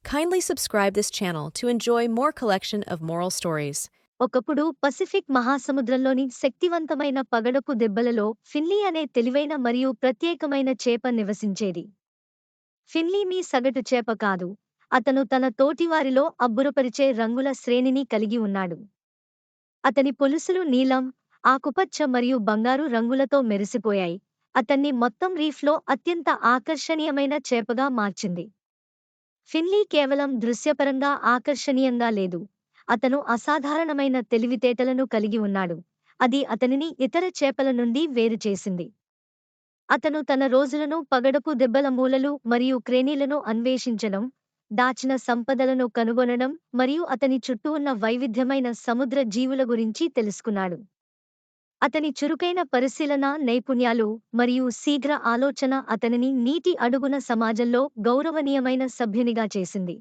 Kindly subscribe this channel to enjoy more collection of moral stories. ఒకప్పుడు Pacific మహాసముద్రంలోని శక్తివంతమైన పగడపు దెబ్బలలో Finley అనే తెలివైన మరియు ప్రత్యేకమైన చేప నివసించేది. ఫిన్లీ మీ సగటు చేప కాదు. అతను తన తోటివారిలో అబ్బురపరిచే రంగుల శ్రేణిని కలిగి ఉన్నాడు. అతని పొలుసులు నీలం, ఆకుపచ్చ మరియు బంగారు రంగులతో మెరిసిపోయాయి. అతన్ని మొత్తం రీఫ్లో అత్యంత ఆకర్షణీయమైన చేపగా మార్చింది. ఫిన్లీ కేవలం దృశ్యపరంగా ఆకర్షణీయంగా లేదు. అతను అసాధారణమైన తెలివితేటలను కలిగి ఉన్నాడు. అది అతనిని ఇతర చేపల నుండి వేరు చేసింది. అతను తన రోజులను పగడపు దెబ్బల మూలలు మరియు క్రేనీలను అన్వేషించడం, దాచిన సంపదలను కనుగొనడం మరియు అతని చుట్టూ ఉన్న వైవిధ్యమైన సముద్ర జీవుల గురించి తెలుసుకున్నాడు. అతని చురుకైన పరిశీలన నైపుణ్యాలు మరియు శీఘ్ర ఆలోచన అతనిని నీటి అడుగున సమాజంలో గౌరవనీయమైన సభ్యునిగా చేసింది.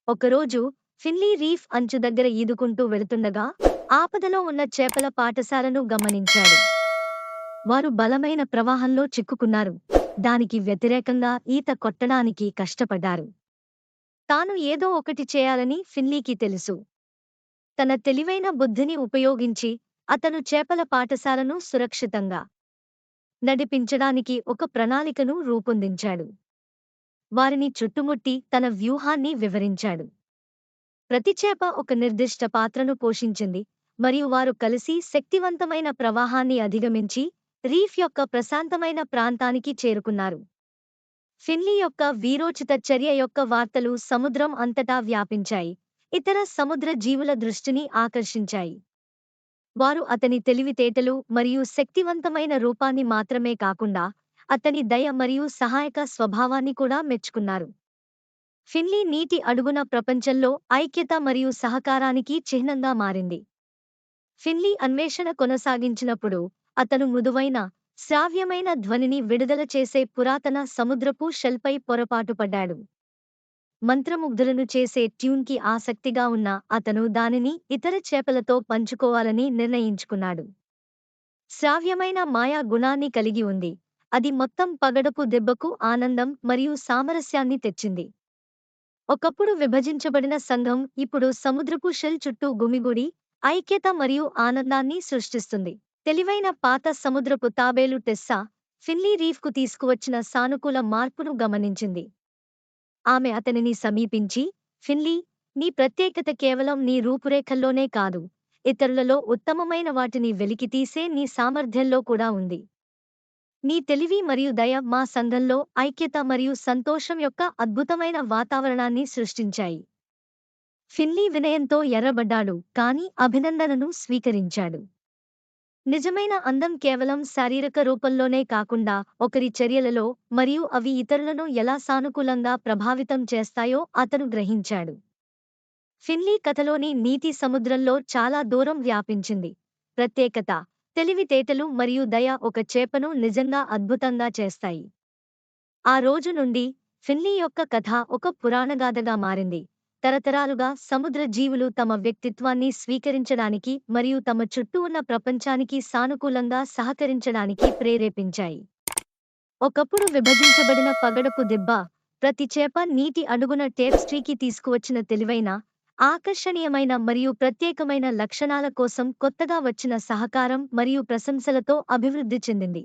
ఒకరోజు ఫిన్లీ రీఫ్ అంచు దగ్గర ఈదుకుంటూ వెళుతుండగా ఆపదలో ఉన్న చేపల పాఠశాలను గమనించాడు. వారు బలమైన ప్రవాహంలో చిక్కుకున్నారు. దానికి వ్యతిరేకంగా ఈత కొట్టడానికి కష్టపడ్డారు. తాను ఏదో ఒకటి చేయాలని ఫిన్లీకి తెలుసు. తన తెలివైన బుద్ధిని ఉపయోగించి అతను చేపల పాఠశాలను సురక్షితంగా నడిపించడానికి ఒక ప్రణాళికను రూపొందించాడు. వారిని చుట్టుముట్టి తన వ్యూహాన్ని వివరించాడు. ప్రతి చేప ఒక నిర్దిష్ట పాత్రను పోషించింది మరియు వారు కలిసి శక్తివంతమైన ప్రవాహాన్ని అధిగమించి రీఫ్ యొక్క ప్రశాంతమైన ప్రాంతానికి చేరుకున్నారు. ఫిన్లీ యొక్క వీరోచిత చర్య యొక్క వార్తలు సముద్రం అంతటా వ్యాపించాయి. ఇతర సముద్ర జీవుల దృష్టిని ఆకర్షించాయి. వారు అతని తెలివితేటలు మరియు శక్తివంతమైన రూపాన్ని మాత్రమే కాకుండా అతని దయ మరియు సహాయక స్వభావాన్ని కూడా మెచ్చుకున్నారు. ఫిన్లీ నీటి అడుగున ప్రపంచంలో ఐక్యత మరియు సహకారానికి చిహ్నంగా మారింది. ఫిన్లీ అన్వేషణ కొనసాగించినప్పుడు అతను మృదువైన, శ్రావ్యమైన ధ్వనిని విడుదల చేసే పురాతన సముద్రపు షెల్పై పొరపాటుపడ్డాడు. మంత్రముగ్ధులను చేసే ట్యూన్కి ఆసక్తిగా ఉన్న అతను దానిని ఇతర చేపలతో పంచుకోవాలని నిర్ణయించుకున్నాడు. శ్రావ్యమైన మాయా గుణాన్ని కలిగి ఉంది. అది మొత్తం పగడపు దెబ్బకు ఆనందం మరియు సామరస్యాన్ని తెచ్చింది. ఒకప్పుడు విభజించబడిన సంఘం ఇప్పుడు సముద్రపు షెల్ చుట్టూ గుమిగూడి ఐక్యత మరియు ఆనందాన్ని సృష్టిస్తుంది. తెలివైన పాత సముద్రపు తాబేలు టెస్సా ఫిన్లీ రీఫ్కు తీసుకువచ్చిన సానుకూల మార్పును గమనించింది. ఆమె అతనిని సమీపించి, ఫిన్లీ, నీ ప్రత్యేకత కేవలం నీ రూపురేఖల్లోనే కాదు, ఇతరులలో ఉత్తమమైన వాటిని వెలికితీసే నీ సామర్థ్యంలో కూడా ఉంది. నీ తెలివి మరియు దయ మా సంఘంలో ఐక్యత మరియు సంతోషం యొక్క అద్భుతమైన వాతావరణాన్ని సృష్టించాయి. ఫిన్లీ వినయంతో ఎర్రబడ్డాడు కానీ అభినందనను స్వీకరించాడు. నిజమైన అందం కేవలం శారీరక రూపంలోనే కాకుండా ఒకరి చర్యలలో మరియు అవి ఇతరులను ఎలా సానుకూలంగా ప్రభావితం చేస్తాయో అతను గ్రహించాడు. ఫిన్లీ కథలోని నీతి సముద్రంలో చాలా దూరం వ్యాపించింది. ప్రత్యేకత, తెలివితేటలు మరియు దయ ఒక చేపను నిజంగా అద్భుతంగా చేస్తాయి. ఆ రోజు నుండి ఫిన్లీ యొక్క కథ ఒక పురాణగాథగా మారింది. తరతరాలుగా సముద్ర జీవులు తమ వ్యక్తిత్వాన్ని స్వీకరించడానికి మరియు తమ చుట్టూ ఉన్న ప్రపంచానికి సానుకూలంగా సహకరించడానికి ప్రేరేపించాయి. ఒకప్పుడు విభజించబడిన పగడపు దెబ్బ, ప్రతి చేప నీటి అడుగున టేప్స్ట్రీకి తీసుకువచ్చిన తెలివైన, ఆకర్షణీయమైన మరియు ప్రత్యేకమైన లక్షణాల కోసం కొత్తగా వచ్చిన సహకారం మరియు ప్రశంసలతో అభివృద్ధి చెందింది.